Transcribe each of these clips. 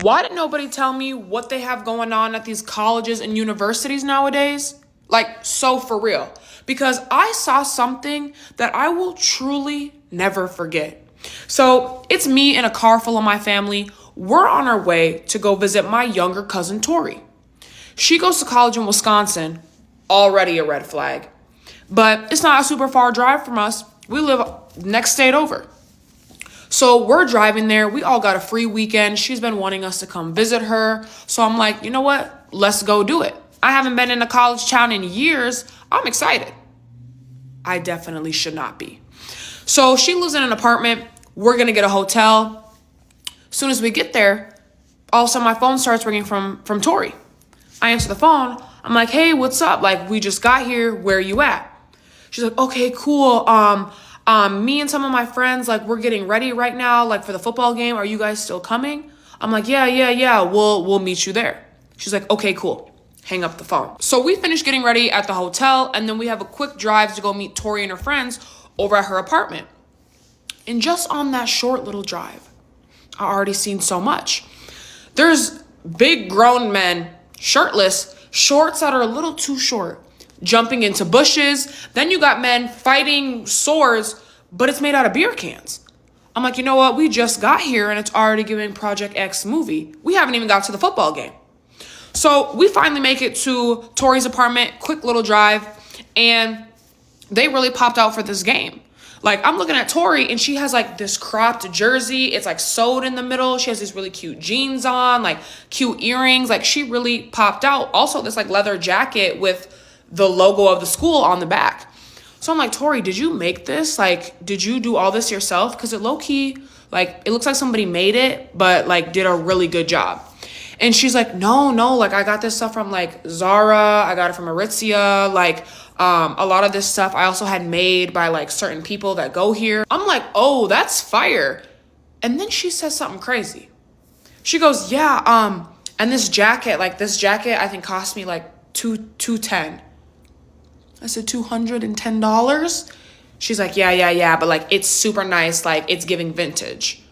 Why did nobody tell me what they have going on at these colleges and universities nowadays? Like, so for real. Because I saw something that I will truly never forget. So it's me and a car full of my family. We're on our way to go visit my younger cousin, Tori. She goes to college in Wisconsin, already a red flag. But it's not a super far drive from us. We live next state over. So we're driving there. We all got a free weekend. She's been wanting us to come visit her. So I'm like, you know what? Let's go do it. I haven't been in a college town in years. I'm excited. I definitely should not be. So she lives in an apartment. We're going to get a hotel. As soon as we get there, all of a sudden my phone starts ringing from Tori. I answer the phone. I'm like, hey, what's up? Like, we just got here. Where are you at? She's like, okay, cool. Me and some of my friends, like, we're getting ready right now, like, for the football game. Are you guys still coming? I'm like, yeah. We'll meet you there. She's like, okay, cool. Hang up the phone. So we finish getting ready at the hotel, and then we have a quick drive to go meet Tori and her friends over at her apartment. And just on that short little drive, I already seen so much. There's big grown men, shirtless, shorts that are a little too short, jumping into bushes. Then you got men fighting swords, but it's made out of beer cans. I'm like, you know what? We just got here and it's already giving Project X movie. We haven't even got to the football game. So we finally make it to Tori's apartment, quick little drive, and they really popped out for this game. Like, I'm looking at Tori and she has like this cropped jersey. It's like sewed in the middle. She has these really cute jeans on, like cute earrings. Like, she really popped out. Also, this like leather jacket with the logo of the school on the back. So I'm like, Tori, did you make this? Like, did you do all this yourself? Because it low-key, like, it looks like somebody made it, but like did a really good job. And she's like, no, like, I got this stuff from like Zara. I got it from Aritzia. Like, a lot of this stuff I also had made by like certain people that go here. I'm like, oh, that's fire. And then she says something crazy. She goes, yeah, and this jacket I think cost me like $210. I said, $210? She's like, yeah, but like, it's super nice. Like, it's giving vintage.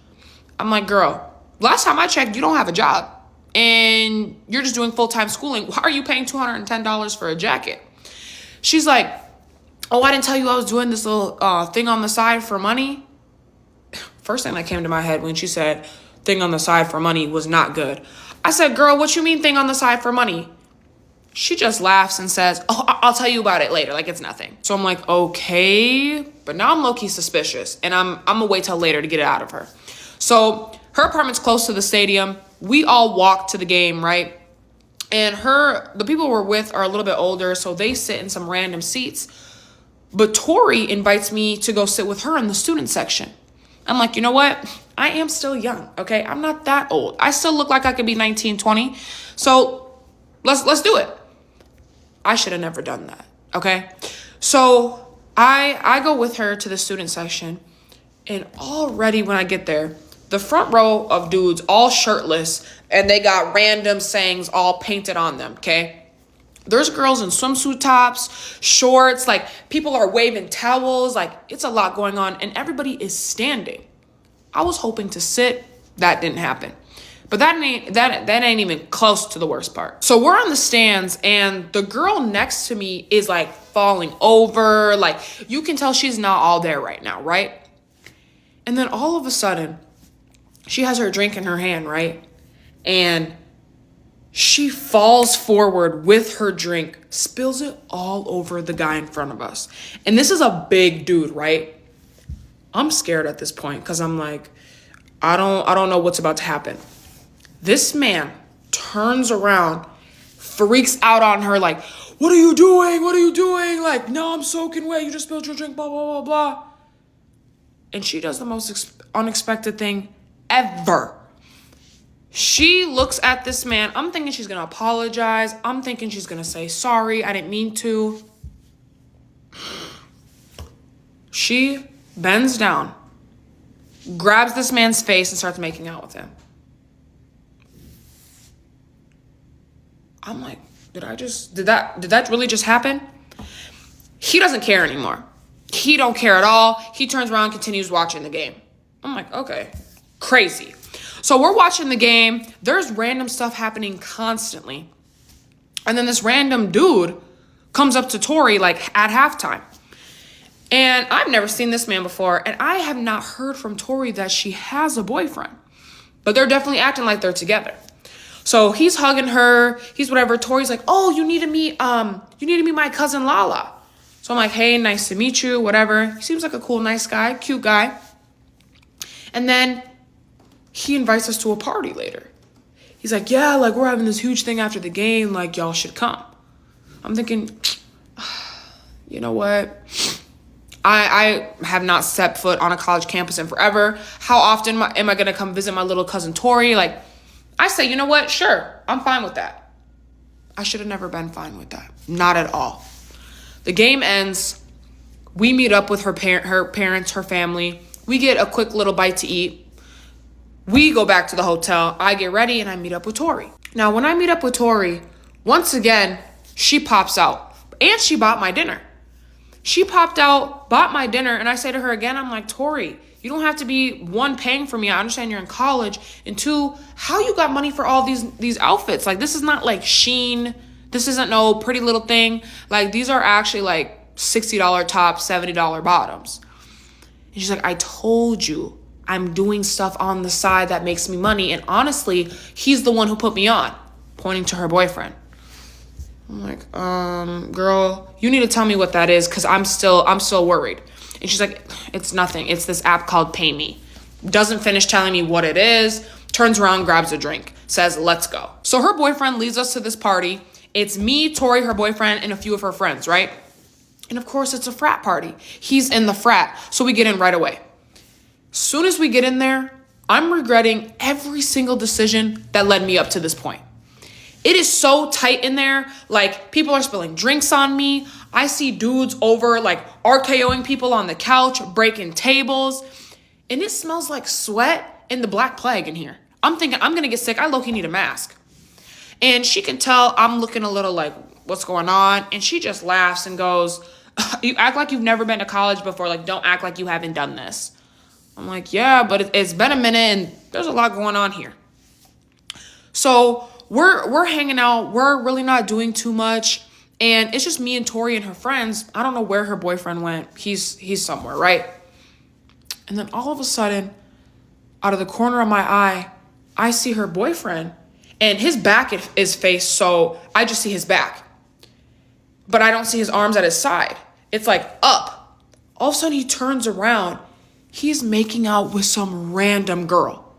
I'm like, girl, last time I checked, you don't have a job and you're just doing full-time schooling. Why are you paying $210 for a jacket? She's like, oh, I didn't tell you I was doing this little thing on the side for money. First thing that came to my head when she said thing on the side for money was not good. I said, girl, what you mean thing on the side for money? She just laughs and says, oh, I'll tell you about it later. Like, it's nothing. So I'm like, okay. But now I'm low-key suspicious. And I'm going to wait till later to get it out of her. So her apartment's close to the stadium. We all walk to the game, right? And the people we're with are a little bit older, so they sit in some random seats. But Tori invites me to go sit with her in the student section. I'm like, you know what? I am still young, okay? I'm not that old. I still look like I could be 19, 20. So let's do it. I should have never done that, okay? So I go with her to the student section, and already when I get there, the front row of dudes all shirtless, and they got random sayings all painted on them, okay? There's girls in swimsuit tops, shorts, like people are waving towels, like it's a lot going on, and everybody is standing. I was hoping to sit. That didn't happen. But that ain't even close to the worst part. So we're on the stands, and the girl next to me is like falling over. Like, you can tell she's not all there right now, right? And then all of a sudden, she has her drink in her hand, right? And she falls forward with her drink, spills it all over the guy in front of us. And this is a big dude, right? I'm scared at this point because I'm like, I don't know what's about to happen. This man turns around, freaks out on her like, what are you doing? What are you doing? Like, no, I'm soaking wet. You just spilled your drink, blah, blah, blah, blah. And she does the most unexpected thing ever. She looks at this man. I'm thinking she's going to apologize. I'm thinking she's going to say, sorry, I didn't mean to. She bends down, grabs this man's face, and starts making out with him. I'm like, did that really just happen? He doesn't care anymore. He don't care at all. He turns around, continues watching the game. I'm like, okay, crazy. So we're watching the game. There's random stuff happening constantly. And then this random dude comes up to Tori like at halftime. And I've never seen this man before. And I have not heard from Tori that she has a boyfriend. But they're definitely acting like they're together. So he's hugging her. He's whatever. Tori's like, oh, you need to meet my cousin Lala. So I'm like, hey, nice to meet you, whatever. He seems like a cool, nice guy, cute guy. And then he invites us to a party later. He's like, yeah, like we're having this huge thing after the game. Like y'all should come. I'm thinking, you know what? I have not set foot on a college campus in forever. How often am I going to come visit my little cousin Tori? Like, I say, you know what? Sure, I'm fine with that. I should have never been fine with that. Not at all. The game ends. We meet up with her parents, her family. We get a quick little bite to eat. We go back to the hotel. I get ready and I meet up with Tori. Now, when I meet up with Tori, once again, she pops out. And she bought my dinner. She popped out, bought my dinner, and I say to her again, I'm like, Tori, you don't have to be, one, paying for me. I understand you're in college. And two, how you got money for all these outfits? Like, this is not like Shein. This isn't no Pretty Little Thing. Like, these are actually like $60 tops, $70 bottoms. And she's like, I told you I'm doing stuff on the side that makes me money. And honestly, he's the one who put me on, pointing to her boyfriend. I'm like, girl, you need to tell me what that is, because I'm still worried. And she's like, it's nothing. It's this app called Pay Me. Doesn't finish telling me what it is. Turns around, grabs a drink, says, let's go. So her boyfriend leads us to this party. It's me, Tori, her boyfriend, and a few of her friends, right? And of course, it's a frat party. He's in the frat, so we get in right away. Soon as we get in there, I'm regretting every single decision that led me up to this point. It is so tight in there. Like, people are spilling drinks on me. I see dudes over, like, RKOing people on the couch, breaking tables. And it smells like sweat and the Black Plague in here. I'm thinking I'm going to get sick. I low-key need a mask. And she can tell I'm looking a little like, what's going on? And she just laughs and goes, you act like you've never been to college before. Like, don't act like you haven't done this. I'm like, yeah, but it's been a minute and there's a lot going on here. So we're hanging out. We're really not doing too much. And it's just me and Tori and her friends. I don't know where her boyfriend went. He's somewhere, right? And then all of a sudden, out of the corner of my eye, I see her boyfriend. And his back is faced, so I just see his back. But I don't see his arms at his side. It's like up. All of a sudden, he turns around. He's making out with some random girl.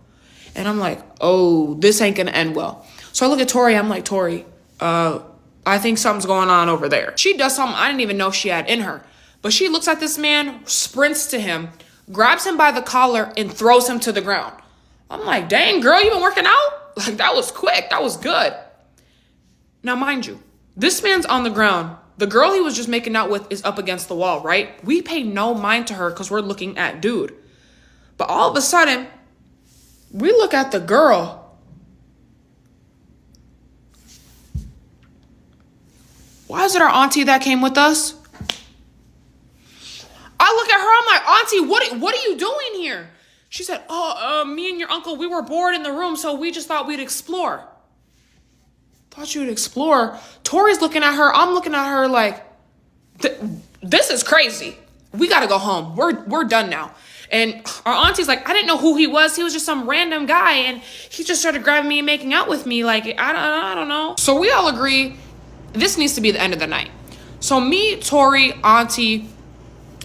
And I'm like, oh, this ain't gonna end well. So I look at Tori. I'm like, Tori, I think something's going on over there. She does something I didn't even know she had in her. But she looks at this man, sprints to him, grabs him by the collar, and throws him to the ground. I'm like, dang, girl, you been working out? Like, that was quick. That was good. Now, mind you, this man's on the ground. The girl he was just making out with is up against the wall, right? We pay no mind to her because we're looking at dude. But all of a sudden, we look at the girl. Why is it our auntie that came with us? I look at her, I'm like, auntie, what are you doing here? She said, me and your uncle, we were bored in the room, so we just thought we'd explore. Thought you would explore? Tori's looking at her, I'm looking at her like, this is crazy. We gotta go home. We're done now. And our auntie's like, I didn't know who he was. He was just some random guy, and he just started grabbing me and making out with me. Like, I don't know. So we all agree, this needs to be the end of the night. So me, Tori, auntie,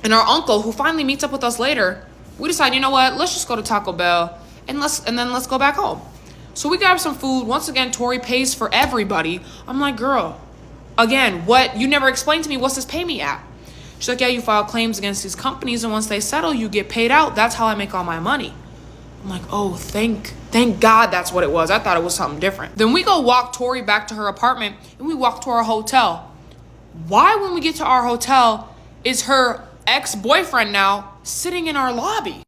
and our uncle, who finally meets up with us later, we decide, you know what, let's just go to Taco Bell and then let's go back home. So we grab some food. Once again, Tori pays for everybody. I'm like, girl, again, what? You never explained to me, what's this Pay Me app? She's like, yeah, you file claims against these companies, and once they settle, you get paid out. That's how I make all my money. I'm like, oh, thank God that's what it was. I thought it was something different. Then we go walk Tori back to her apartment, and we walk to our hotel. Why, when we get to our hotel, is her ex-boyfriend now sitting in our lobby?